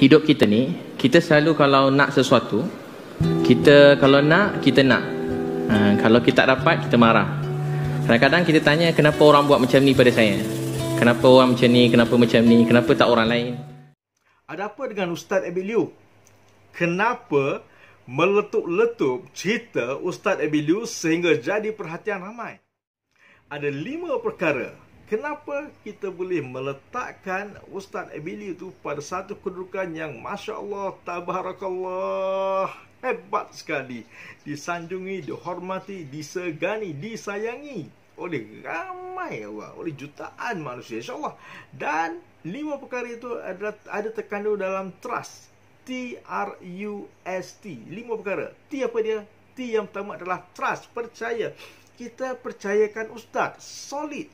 hidup kita ni, kita selalu kalau nak sesuatu, kita kalau nak, kita nak. Kalau kita tak dapat, kita marah. Kadang-kadang kita tanya, kenapa orang buat macam ni pada saya? Kenapa orang macam ni, kenapa macam ni, kenapa tak orang lain? Ada apa dengan Ustaz Abid Liu? Kenapa meletup-letup cerita Ustaz Abid Liu sehingga jadi perhatian ramai? Ada 5 perkara kenapa kita boleh meletakkan Ustaz Abid Liu tu pada satu kedudukan yang Masya Allah, Tabarakallah, hebat sekali. Disanjungi, dihormati, disegani, disayangi oleh ramai orang, oleh jutaan manusia, insyaAllah. Dan 5 perkara itu adalah ada terkandung dalam trust. T-R-U-S-T. 5 perkara. T apa dia? T yang pertama adalah trust, percaya. Kita percayakan Ustaz, solid.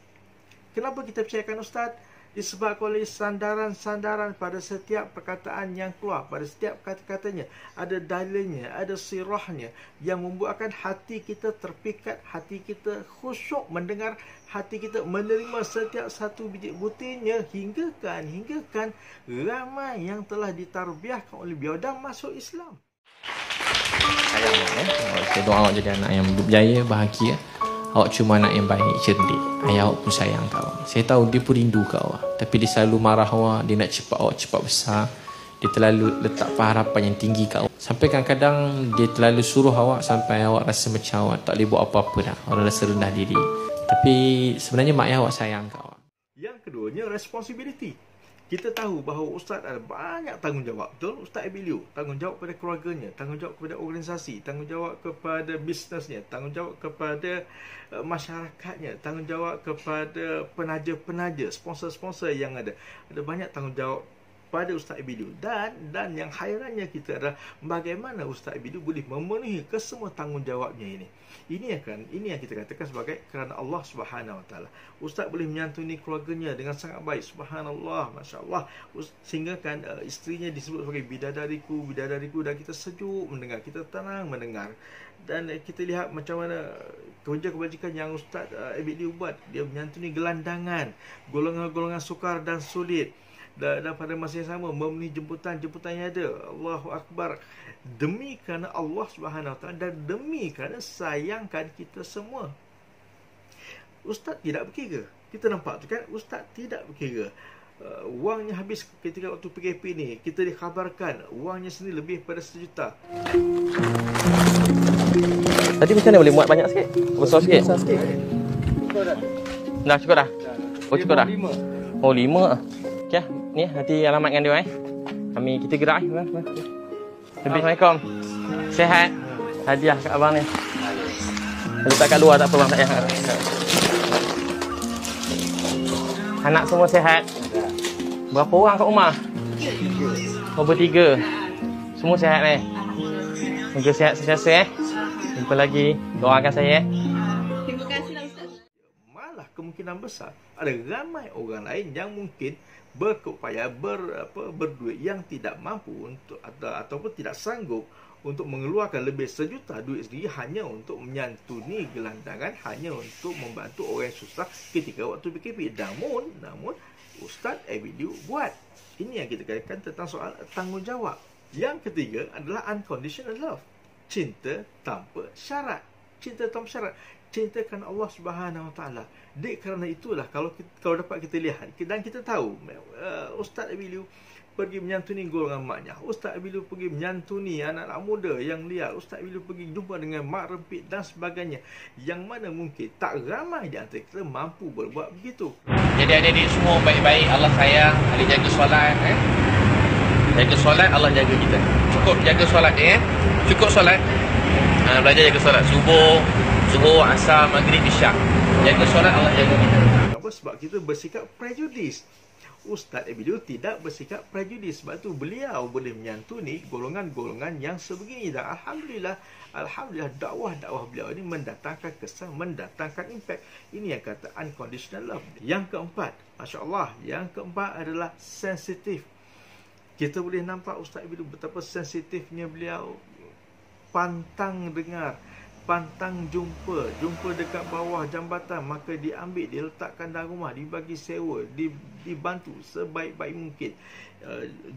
Kenapa kita percayakan Ustaz? Disebabkan oleh sandaran-sandaran pada setiap perkataan yang keluar, pada setiap kata-katanya. Ada dalilnya, ada sirahnya yang membuatkan hati kita terpikat, hati kita khusyuk mendengar, hati kita menerima setiap satu biji butirnya, hinggakan ramai yang telah ditarbiahkan oleh beliau dan masuk Islam. Saya doa awak jadi anak yang berjaya, bahagia. Awak cuma anak yang baik, cerdik. Ayah awak pun sayang kau. Saya tahu dia pun rindu kau. Tapi dia selalu marah awak. Dia nak cepat awak cepat besar. Dia terlalu letak harapan yang tinggi kat awak. Sampai kadang-kadang dia terlalu suruh awak sampai awak rasa macam awak tak boleh buat apa-apa dah. Awak rasa rendah diri. Tapi sebenarnya mak ayah awak sayang kau. Yang keduanya, responsibility. Kita tahu bahawa Ustaz ada banyak tanggungjawab. Betul? Ustaz Abid Liu, tanggungjawab kepada keluarganya, tanggungjawab kepada organisasi, tanggungjawab kepada bisnesnya, tanggungjawab kepada masyarakatnya, tanggungjawab kepada penaja-penaja, sponsor-sponsor yang ada. Ada banyak tanggungjawab pada Ustaz Abid Liu. Dan yang hairannya kita adalah bagaimana Ustaz Abid Liu boleh memenuhi kesemua tanggungjawabnya ini. Ini yang kita katakan sebagai kerana Allah Subhanahu Wa Taala. Ustaz boleh menyantuni keluarganya dengan sangat baik. Subhanallah, masya-Allah. Sehingga kan isterinya disebut sebagai bidadariku, dan kita sejuk mendengar, kita tenang mendengar. Dan kita lihat macam mana kebajikan yang Ustaz Abid Liu buat. Dia menyantuni gelandangan, golongan-golongan sukar dan sulit. Dan pada masa yang sama memenuhi jemputan yang ada. Allahu Akbar. Demi kerana Allah Subhanahu Wa Taala dan demi kerana sayangkan kita semua. Ustaz tidak berkira. Kita nampak tu kan, Ustaz tidak berkira. Wangnya habis ketika waktu PKP ni, kita dikhabarkan wangnya sendiri lebih pada 1 juta. Tadi macam mana boleh muat banyak sikit? Besar sikit? Besar sikit. Dah cukup dah? Oh cukup dah? 5. Oh 5. Okay, ni nanti alamat dengan dia kita gerak. Assalamualaikum. Sihat? Hadiah kat abang ni. Letak kat luar tak apa bang, tak payah. Anak semua sihat? Berapa orang kat rumah? Oh, 3. Semua sihat ni? Semoga sihat sentiasa Jumpa lagi. Doakan saya. Terima kasihlah Ustaz. Malah kemungkinan besar ada ramai orang lain yang mungkin berupaya berduit yang tidak mampu untuk ataupun tidak sanggup untuk mengeluarkan lebih 1 juta duit sendiri hanya untuk menyantuni gelandangan, hanya untuk membantu orang yang susah ketika waktu PKP. Namun Ustaz Abid Liu buat. Ini yang kita katakan tentang soal tanggungjawab. Yang ketiga adalah unconditional love. Cinta tanpa syarat. Cinta tanpa syarat. Cinta kerana Allah Subhanahu Wa Taala. Dek kerana itulah kalau dapat kita lihat dan kita tahu Ustaz Abid Liu pergi menyantuni golongan maknya. Ustaz Abid Liu pergi menyantuni anak-anak muda yang liar. Ustaz Abid Liu pergi jumpa dengan mak rempit dan sebagainya. Yang mana mungkin tak ramai di antara kita mampu berbuat begitu. Jadi adik-adik semua baik-baik, Allah sayang, adik jaga solat Jaga solat, Allah jaga kita. Cukup jaga solat Cukup solat. Belajar jaga solat Zuhur, Asar, Maghrib, Isyak. Jaga solat, Allah jaga kita. Kenapa? Sebab kita bersikap prejudis. Ustaz Abid Liu tidak bersikap prejudis. Sebab tu beliau boleh menyantuni golongan-golongan yang sebegini. Dan Alhamdulillah dakwah beliau ini mendatangkan kesan, mendatangkan impact. Ini yang kata unconditional love. Yang keempat, Masya Allah, yang keempat adalah sensitif. Kita boleh nampak Ustaz Abid Liu betapa sensitifnya beliau, pantang dengar, pantang jumpa dekat bawah jambatan, maka diambil, diletakkan dalam rumah, dibagi sewa, dibantu sebaik-baik mungkin.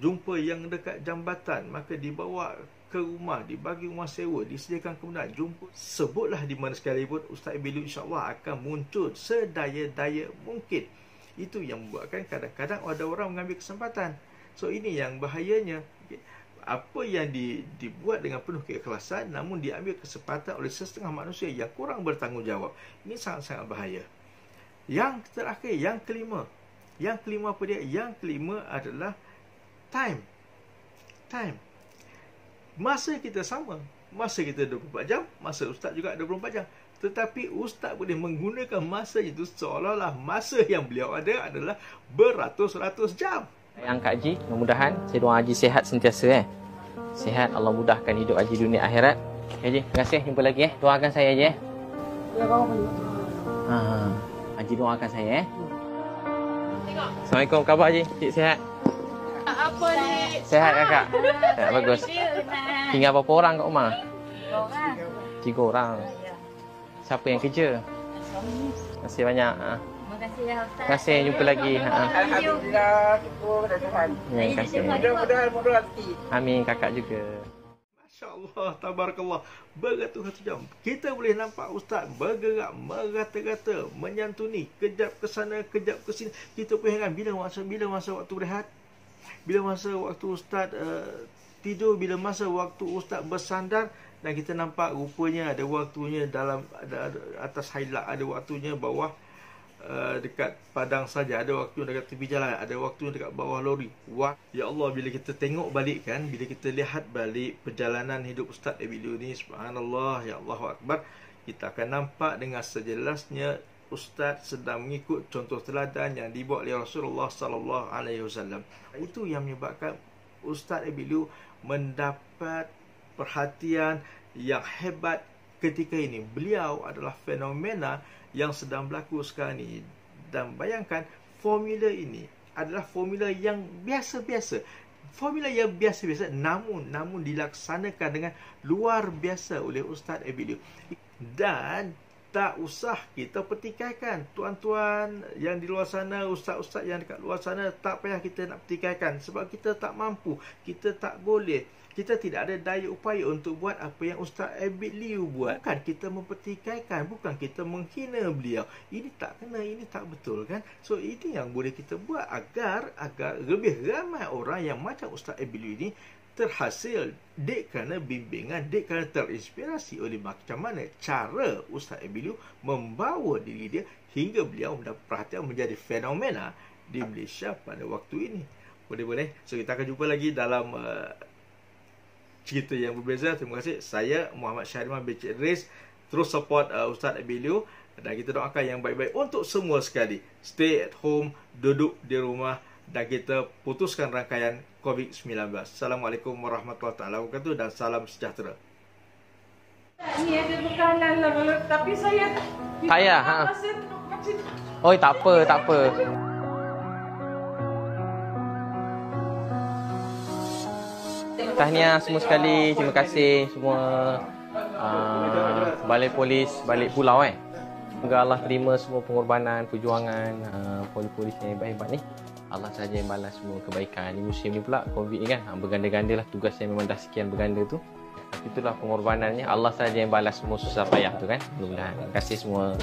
Jumpa yang dekat jambatan, maka dibawa ke rumah, dibagi rumah sewa, disediakan kemudahan. Jumpa, sebutlah di mana sekalipun, Ustaz Ebilu insya-Allah akan muncul sedaya-daya mungkin. Itu yang membuatkan kadang-kadang ada orang mengambil kesempatan. So ini yang bahayanya. Apa yang dibuat dengan penuh keikhlasan, namun diambil kesempatan oleh setengah manusia yang kurang bertanggungjawab. Ini sangat-sangat bahaya. Yang terakhir, yang kelima apa dia? Yang kelima adalah time. Masa kita sama. Masa kita 24 jam, masa ustaz juga 24 jam. Tetapi ustaz boleh menggunakan masa itu seolah-olah masa yang beliau ada adalah beratus-ratus jam. Saya angkat Haji, mudah-mudahan saya doa Haji sihat sentiasa Sihat, Allah mudahkan hidup Haji dunia akhirat. Haji, terima kasih, jumpa lagi Doakan saya Haji Ya, kau boleh. Haji doakan saya Assalamualaikum, khabar Haji? Cik sihat? Apa ni? Sihat kakak? Sihat, bagus. Tinggal berapa orang kat rumah? 3 orang. Siapa yang kerja? Terima kasih banyak. Terima kasih ya Ustaz. Terima kasih, jumpa lagi. Alhamdulillah, syukur pada Tuhan. Terima kasih. Mudah-mudahan mudah rezeki. Amin, kakak juga. Masya Allah, tabarakallah. Beratus-ratus jam. Kita boleh nampak ustaz bergerak, merata-rata, menyantuni, kejap ke sana, kejap ke sini. Kita pun heran, bila masa waktu berehat? Bila masa waktu ustaz tidur? Bila masa waktu ustaz bersandar? Dan kita nampak rupanya ada waktunya dalam atas hailak, ada waktunya bawah dekat padang saja, ada waktu dekat tepi jalan, ada waktu dekat bawah lori. Wah, ya Allah, bila kita tengok balik kan, bila kita lihat balik perjalanan hidup Ustaz Ebilu ni, subhanallah, ya Allahu akbar, kita akan nampak dengan sejelasnya Ustaz sedang mengikut contoh teladan yang dibawa oleh Rasulullah sallallahu alaihi wasallam. Itu yang menyebabkan Ustaz Ebilu mendapat perhatian yang hebat ketika ini. Beliau adalah fenomena yang sedang berlaku sekarang ini. Dan bayangkan, formula ini adalah formula yang biasa-biasa. Formula yang biasa-biasa namun dilaksanakan dengan luar biasa oleh Ustaz Ebilu. Dan tak usah kita petikaikan. Tuan-tuan yang di luar sana, ustaz-ustaz yang dekat luar sana, tak payah kita nak petikaikan. Sebab kita tak mampu, kita tak boleh, kita tidak ada daya upaya untuk buat apa yang Ustaz Ebilu buat. Bukan kita mempertikaikan, bukan kita menghina beliau. Ini tak kena, ini tak betul kan. So ini yang boleh kita buat agar lebih ramai orang yang macam Ustaz Ebilu ini terhasil dek kerana bimbingan, dek kerana terinspirasi oleh macam mana cara Ustaz Ebilu membawa diri dia hingga beliau mendapat perhatian, menjadi fenomena di Malaysia pada waktu ini. Boleh-boleh. So kita akan jumpa lagi dalam cerita yang berbeza. Terima kasih. Saya Muhammad Syahriman bin Cik Idris. Terus support Ustaz Ebilu dan kita doakan yang baik-baik untuk semua sekali. Stay at home, duduk di rumah dan kita putuskan rangkaian COVID-19. Assalamualaikum warahmatullahi wabarakatuh dan salam sejahtera. Ni ada makanan lah, tapi saya Saya, Oi, tak apa. Tahniah semua sekali. Terima kasih semua balik polis, balik pulau Semoga Allah terima semua pengorbanan, perjuangan polis-polis yang hebat-hebat ni. Allah saja yang balas semua kebaikan. Di musim ni pula COVID ni kan, berganda-ganda lah tugas yang memang dah sekian berganda tu. Tapi itulah pengorbanannya. Allah saja yang balas semua susah payah tu kan. Mudah-mudahan. Terima kasih semua.